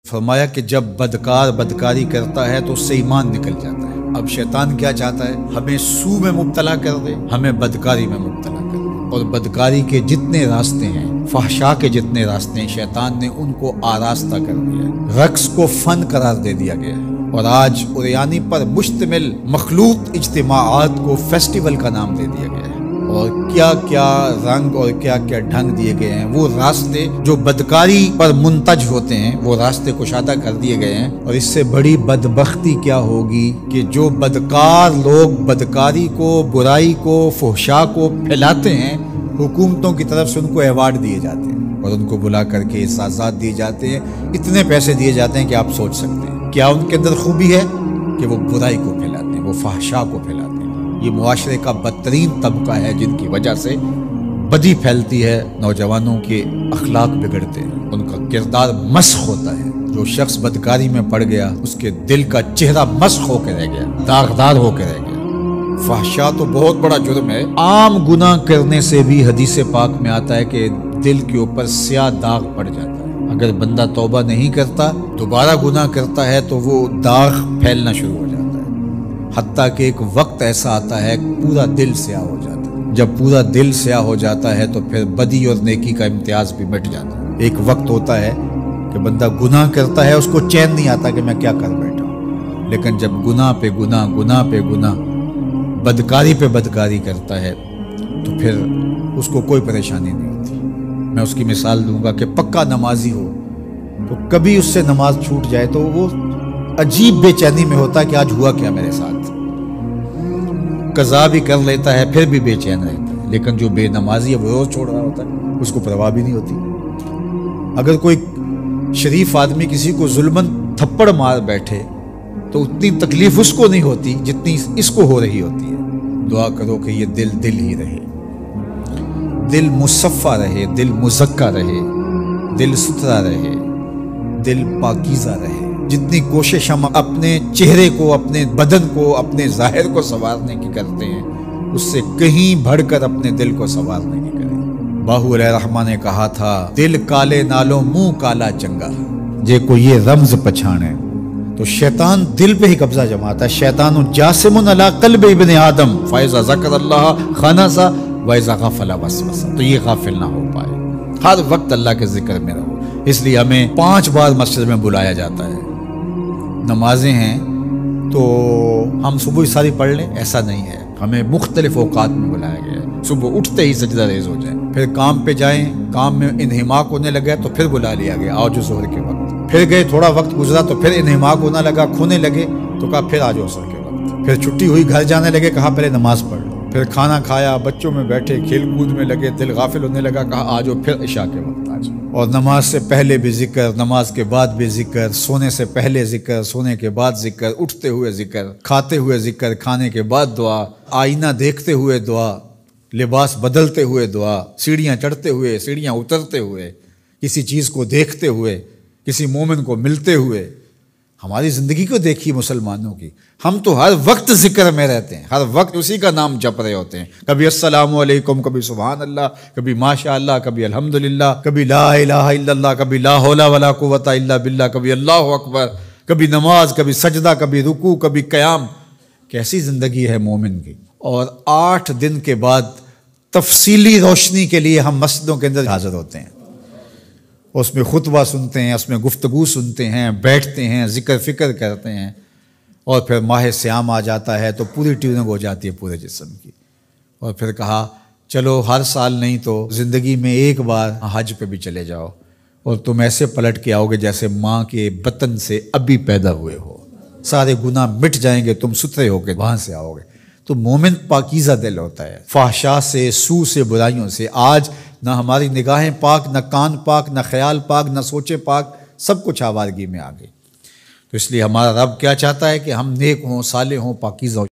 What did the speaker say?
فرمایا کہ جب بدکار بدکاری کرتا ہے تو اس سے ایمان نکل جاتا ہے۔ اب شیطان کیا چاہتا ہے؟ ہمیں سو میں مبتلا کر دے، ہمیں بدکاری میں مبتلا کر دے۔ اور بدکاری کے جتنے راستے ہیں، فحشا کے جتنے راستے ہیں، شیطان نے ان کو آراستہ کر دیا ہے، رقص کو فن قرار دے دیا گیا ہے، اور آج عریانی پر مشتمل مخلوط اجتماعات کو فیسٹیول کا نام دے دیا گیا ہے، اور کیا کیا رنگ اور کیا کیا ڈھنگ دیے گئے ہیں۔ وہ راستے جو بدکاری پر منتج ہوتے ہیں، وہ راستے کشادہ کر دیے گئے ہیں۔ اور اس سے بڑی بدبختی کیا ہوگی کہ جو بدکار لوگ بدکاری کو، برائی کو، فحشا کو پھیلاتے ہیں، حکومتوں کی طرف سے ان کو ایوارڈ دیے جاتے ہیں اور ان کو بلا کر کے اعزازات دیے جاتے ہیں، اتنے پیسے دیے جاتے ہیں کہ آپ سوچ سکتے ہیں کیا ان کے اندر خوبی ہے کہ وہ برائی کو پھیلاتے ہیں، وہ فحشا کو پھیلاتے ہیں۔ یہ معاشرے کا بدترین طبقہ ہے جن کی وجہ سے بدی پھیلتی ہے، نوجوانوں کے اخلاق بگڑتے ہیں، ان کا کردار مسخ ہوتا ہے۔ جو شخص بدکاری میں پڑ گیا، اس کے دل کا چہرہ مسخ ہو کے رہ گیا، داغدار ہو کے رہ گیا۔ فحشا تو بہت بڑا جرم ہے، عام گناہ کرنے سے بھی حدیث پاک میں آتا ہے کہ دل کے اوپر سیاہ داغ پڑ جاتا ہے۔ اگر بندہ توبہ نہیں کرتا، دوبارہ گناہ کرتا ہے تو وہ داغ پھیلنا شروع ہو جاتا ہے، حتیٰ کہ ایک وقت ایسا آتا ہے پورا دل سیاہ ہو جاتا ہے۔ جب پورا دل سیاہ ہو جاتا ہے تو پھر بدی اور نیکی کا امتیاز بھی مٹ جاتا ہے۔ ایک وقت ہوتا ہے کہ بندہ گناہ کرتا ہے، اس کو چین نہیں آتا کہ میں کیا کر بیٹھا ہوں، لیکن جب گناہ پہ گناہ، گناہ پہ گناہ، بدکاری پہ بدکاری کرتا ہے تو پھر اس کو کوئی پریشانی نہیں ہوتی۔ میں اس کی مثال دوں گا کہ پکا نمازی ہو تو کبھی اس سے نماز چھوٹ جائے تو وہ عجیب بے چینی میں ہوتا ہے کہ آج ہوا کیا میرے ساتھ، قضا بھی کر لیتا ہے پھر بھی بے چین رہتا ہے۔ لیکن جو بے نمازی ہے وہ روز چھوڑ رہا ہوتا ہے، اس کو پرواہ بھی نہیں ہوتی۔ اگر کوئی شریف آدمی کسی کو ظلمن تھپڑ مار بیٹھے تو اتنی تکلیف اس کو نہیں ہوتی جتنی اس کو ہو رہی ہوتی ہے۔ دعا کرو کہ یہ دل ہی رہے، دل مصفہ رہے، دل مزکہ رہے، دل ستھرا رہے، دل پاکیزہ رہے۔ جتنی کوشش ہم اپنے چہرے کو، اپنے بدن کو، اپنے ظاہر کو سنوارنے کی کرتے ہیں، اس سے کہیں بڑھ کر اپنے دل کو سنوارنے کی کریں۔ باہو علیہ الرحمہ نے کہا تھا، دل کالے نالو منہ کالا چنگا، جے کو یہ رمز پچھانے۔ تو شیطان دل پہ ہی قبضہ جماتا ہے۔ شیطان جاسم علی قلب ابن آدم فاذا ذکر اللہ خنس واذا غفل وسوس، تو یہ غافل نہ ہو پائے، ہر وقت اللہ کے ذکر میں رہو۔ اس لیے ہمیں 5 بار مسجد میں بلایا جاتا ہے۔ نمازیں ہیں تو ہم صبح ساری پڑھ لیں، ایسا نہیں ہے، ہمیں مختلف اوقات میں بلایا گیا ہے۔ صبح اٹھتے ہی سجدہ ریز ہو جائیں، پھر کام پہ جائیں، کام میں انہماک ہونے لگا تو پھر بلا لیا گیا، آؤ جو ظہر کے وقت، پھر گئے تھوڑا وقت گزرا تو پھر انہماک ہونے لگا، کھونے لگے تو کہا پھر آ جاؤ عصر کے وقت، پھر چھٹی ہوئی گھر جانے لگے، کہا پہلے نماز پڑھ لو، پھر کھانا کھایا، بچوں میں بیٹھے کھیل کود میں لگے، دل غافل ہونے لگا، کہا آ جاؤ پھر عشاء کے وقت آ جاؤ۔ اور نماز سے پہلے بھی ذکر، نماز کے بعد بھی ذکر، سونے سے پہلے ذکر، سونے کے بعد ذکر، اٹھتے ہوئے ذکر، کھاتے ہوئے ذکر، کھانے کے بعد دعا، آئینہ دیکھتے ہوئے دعا، لباس بدلتے ہوئے دعا، سیڑھیاں چڑھتے ہوئے، سیڑھیاں اترتے ہوئے، کسی چیز کو دیکھتے ہوئے، کسی مومن کو ملتے ہوئے۔ ہماری زندگی کو دیکھیے مسلمانوں کی، ہم تو ہر وقت ذکر میں رہتے ہیں، ہر وقت اسی کا نام جپ رہے ہوتے ہیں، کبھی السلام علیکم، کبھی سبحان اللہ، کبھی ماشاء اللہ، کبھی الحمدللہ، کبھی لا الہ الا اللہ، کبھی لا حول ولا قوت الا باللہ، کبھی اللہ اکبر، کبھی نماز، کبھی سجدہ، کبھی رکوع، کبھی قیام۔ کیسی زندگی ہے مومن کی۔ اور 8 دن کے بعد تفصیلی روشنی کے لیے ہم مسجدوں کے اندر حاضر ہوتے ہیں، اس میں خطبہ سنتے ہیں، اس میں گفتگو سنتے ہیں، بیٹھتے ہیں، ذکر فکر کرتے ہیں، اور پھر ماہ سیام آ جاتا ہے تو پوری ٹیوننگ ہو جاتی ہے پورے جسم کی۔ اور پھر کہا چلو ہر سال نہیں تو زندگی میں ایک بار حج پہ بھی چلے جاؤ، اور تم ایسے پلٹ کے آؤ گے جیسے ماں کے بطن سے ابھی پیدا ہوئے ہو، سارے گناہ مٹ جائیں گے، تم ستھرے ہو کے وہاں سے آؤ گے۔ تو مومن پاکیزہ دل ہوتا ہے، فحشا سے، سو سے، برائیوں سے۔ آج نہ ہماری نگاہیں پاک، نہ کان پاک، نہ خیال پاک، نہ سوچے پاک، سب کچھ آوارگی میں آ گئی۔ تو اس لیے ہمارا رب کیا چاہتا ہے کہ ہم نیک ہوں، صالح ہوں، پاکیزہ ہوں۔